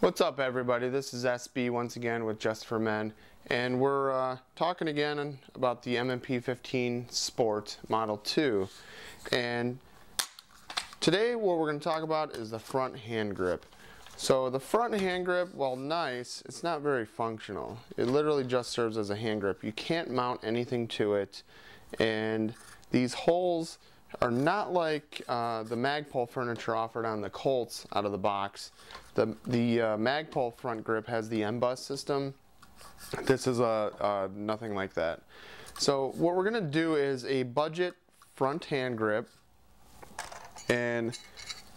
What's up, everybody? This is SB once again with Just for Men, and we're talking again about the M&P 15 Sport Model 2. And today what we're going to talk about is the front hand grip. So the front hand grip, while nice, it's not very functional. It literally just serves as a hand grip. You can't mount anything to it, and these holes are not like the Magpul furniture offered on the Colts out of the box. The Magpul front grip has the M-Bus system. This is nothing like that. So what we're going to do is a budget front hand grip, and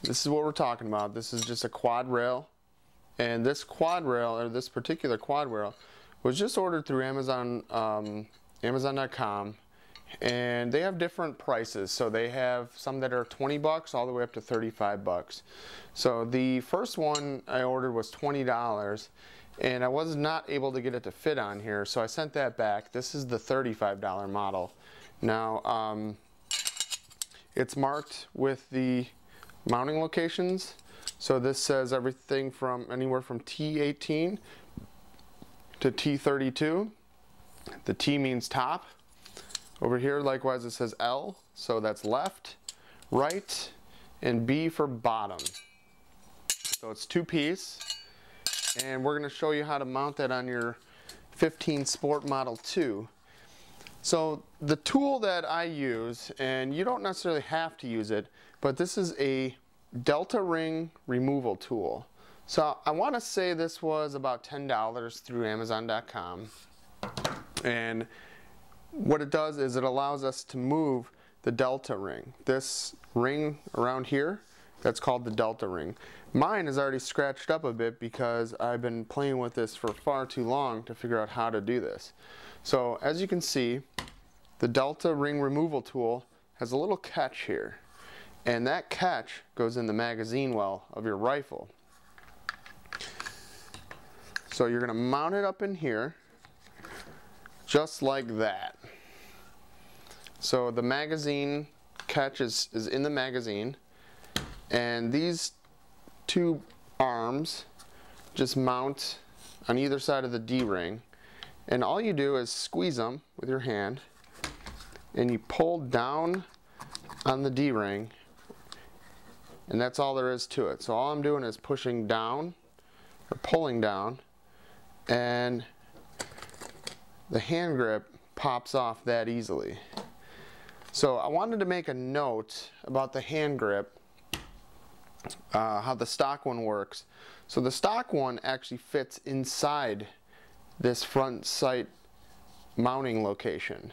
this is what we're talking about. This is just a quad rail, and this quad rail, or this particular quad rail, was just ordered through Amazon, Amazon.com. And they have different prices. So they have some that are 20 bucks all the way up to 35 bucks. So the first one I ordered was $20, and I was not able to get it to fit on here, so I sent that back. This is the $35 model. Now it's marked with the mounting locations. So this says everything from anywhere from T18 to T32. The T means top. Over here, likewise, it says L, so that's left, right, and B for bottom. So it's two-piece, and we're going to show you how to mount that on your 15 Sport Model 2. So the tool that I use, and you don't necessarily have to use it, but this is a Delta ring removal tool. So I want to say this was about $10 through Amazon.com, and what it does is it allows us to move the Delta ring. This ring around here, that's called the Delta ring. Mine is already scratched up a bit because I've been playing with this for far too long to figure out how to do this. So as you can see, the Delta ring removal tool has a little catch here, and that catch goes in the magazine well of your rifle. So you're going to mount it up in here just like that. So the magazine catch is in the magazine, and these two arms just mount on either side of the D-ring, and all you do is squeeze them with your hand, and you pull down on the D-ring, and that's all there is to it. So all I'm doing is pushing down or pulling down, and the hand grip pops off that easily. So I wanted to make a note about the hand grip, how the stock one works. So the stock one actually fits inside this front sight mounting location.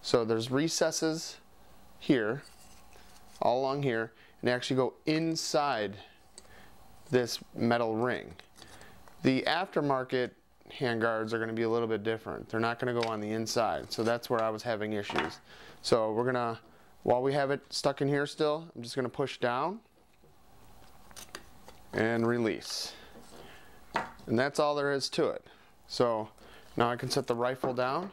So there's recesses here, all along here, and they actually go inside this metal ring. The aftermarket handguards are going to be a little bit different. They're not going to go on the inside, so that's where I was having issues. So we're gonna, while we have it stuck in here still, I'm just going to push down and release, and that's all there is to it. So now I can set the rifle down,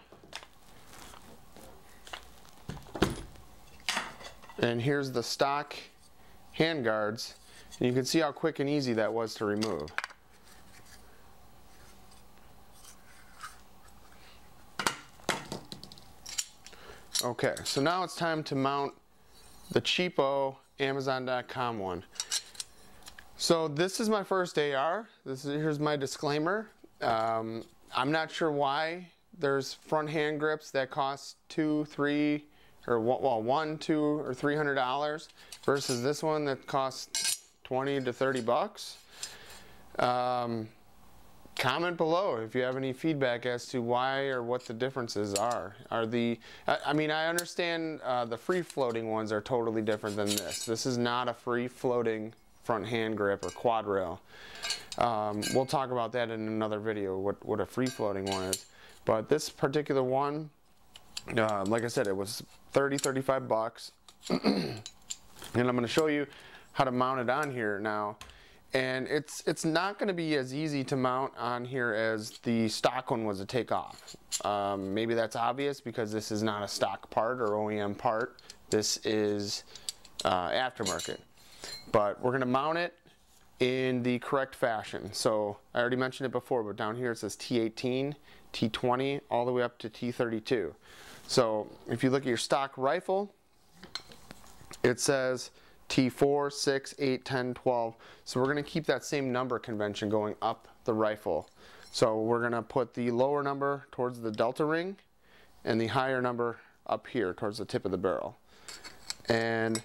and here's the stock handguards, and you can see how quick and easy that was to remove. Okay, so now it's time to mount the cheapo Amazon.com one. So this is my first AR. Here's my disclaimer. I'm not sure why there's front hand grips that cost $200, $300, or well, $100, $200, or $300 versus this one that costs 20 to 30 bucks. Comment below if you have any feedback as to why or what the differences are. I mean, I understand the free floating ones are totally different than this. This is not a free floating front hand grip or quad rail. We'll talk about that in another video, what a free floating one is. But this particular one, like I said, it was 35 bucks. And I'm going to show you how to mount it on here now. And it's not going to be as easy to mount on here as the stock one was to take off. Maybe that's obvious because this is not a stock part or OEM part. This is aftermarket. But we're going to mount it in the correct fashion. So I already mentioned it before, but down here it says T18, T20, all the way up to T32. So if you look at your stock rifle, it says T4, 6, 8, 10, 12. So we're going to keep that same number convention going up the rifle. So we're going to put the lower number towards the delta ring and the higher number up here towards the tip of the barrel. And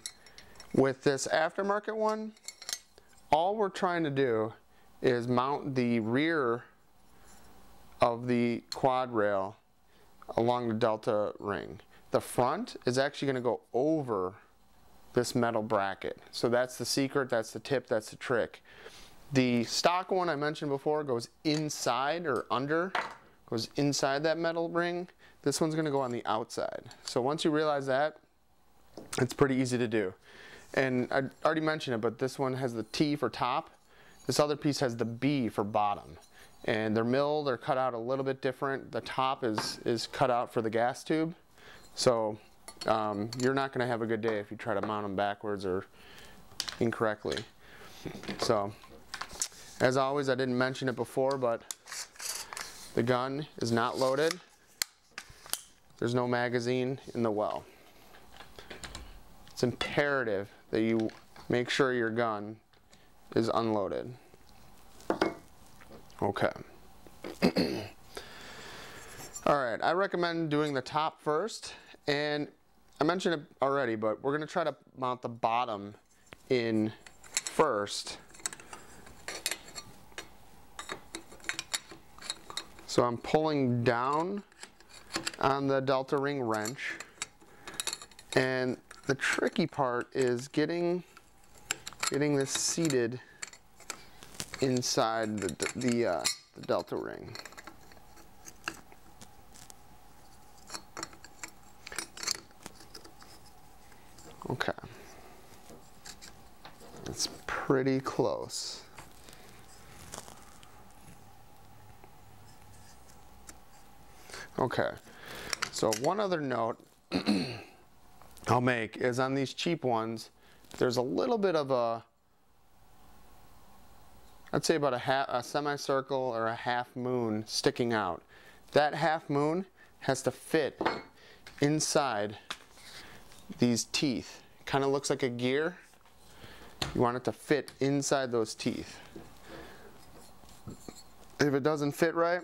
with this aftermarket one, all we're trying to do is mount the rear of the quad rail along the delta ring. The front is actually going to go over this metal bracket. So that's the secret, that's the tip, that's the trick. The stock one I mentioned before goes inside or under, goes inside that metal ring. This one's going to go on the outside. So once you realize that, it's pretty easy to do. And I already mentioned it, but this one has the T for top. This other piece has the B for bottom. And they're milled or cut out a little bit different. The top is cut out for the gas tube. So you're not going to have a good day if you try to mount them backwards or incorrectly. So as always, I didn't mention it before, but the gun is not loaded. There's no magazine in the well. It's imperative that you make sure your gun is unloaded. Okay. Alright, I recommend doing the top first, and I mentioned it already, but we're going to try to mount the bottom in first. So I'm pulling down on the delta ring wrench, and the tricky part is getting this seated inside the delta ring. Okay, it's pretty close. Okay, so one other note I'll make is on these cheap ones, there's a little bit of a, I'd say about a semicircle or a half moon sticking out. That half moon has to fit inside these teeth. Kind of looks like a gear. You want it to fit inside those teeth. If it doesn't fit right,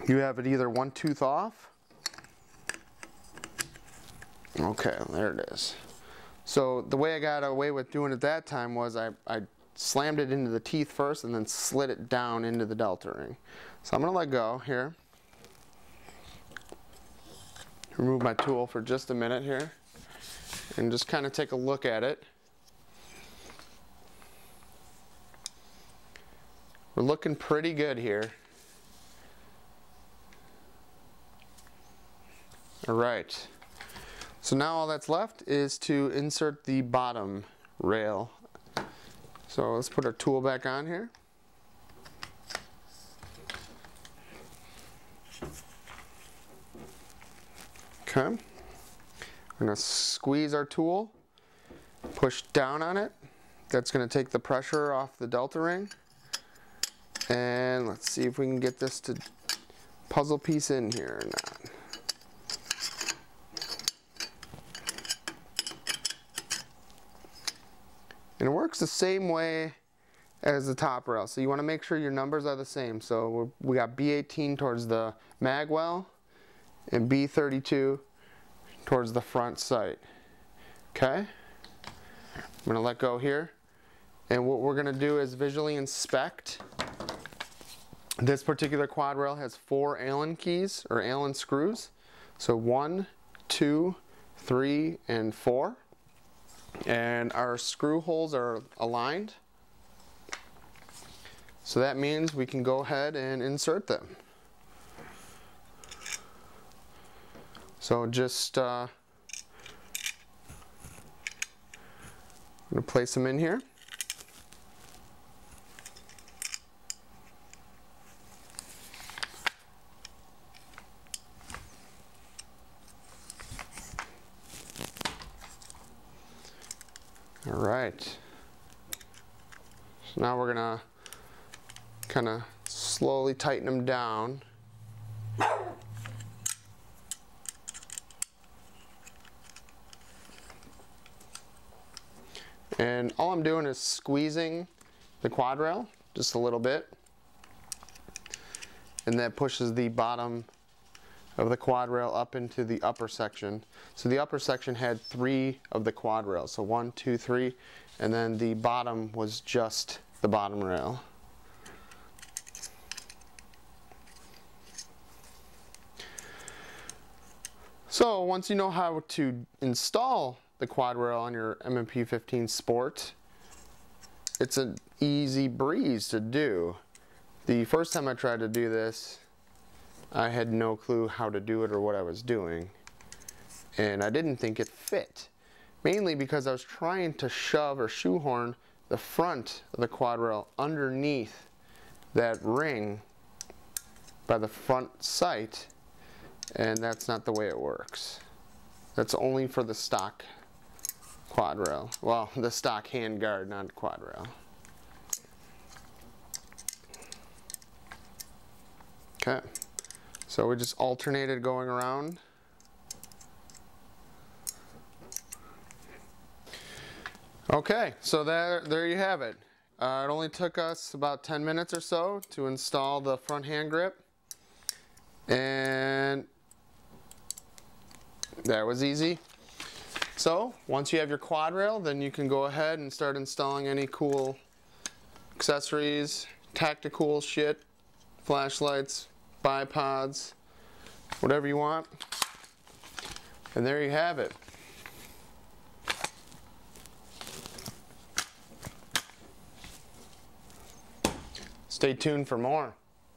you have it either one tooth off. Okay, there it is. So the way I got away with doing it that time was I slammed it into the teeth first and then slid it down into the delta ring. So I'm going to let go here. Remove my tool for just a minute here and just kind of take a look at it. We're looking pretty good here. Alright, so now all that's left is to insert the bottom rail. So let's put our tool back on here. Okay, we're going to squeeze our tool, push down on it. That's going to take the pressure off the delta ring. And let's see if we can get this to puzzle piece in here or not. And it works the same way as the top rail. So you want to make sure your numbers are the same. So we got B18 towards the mag well and B32 towards the front sight. Okay? I'm going to let go here. And what we're going to do is visually inspect. This particular quad rail has 4 Allen keys or Allen screws. So 1, 2, 3, and 4. And our screw holes are aligned. So that means we can go ahead and insert them. So just I'm going to place them in here. All right. now we're gonna kind of slowly tighten them down. And all I'm doing is squeezing the quad rail just a little bit, and that pushes the bottom of the quad rail up into the upper section. So the upper section had 3 of the quad rails, so 1, 2, 3, and then the bottom was just the bottom rail. So once you know how to install the quad rail on your M&P 15 Sport, it's an easy breeze to do. The first time I tried to do this, I had no clue how to do it or what I was doing, and I didn't think it fit, mainly because I was trying to shove or shoehorn the front of the quad rail underneath that ring by the front sight, and that's not the way it works. That's only for the stock quad rail. Well, the stock hand guard, not quad rail. Okay, so we just alternated going around. Okay, so there you have it. It only took us about 10 minutes or so to install the front hand grip, and that was easy. So once you have your quad rail, then you can go ahead and start installing any cool accessories, tactical shit, flashlights, bipods, whatever you want. And there you have it. Stay tuned for more.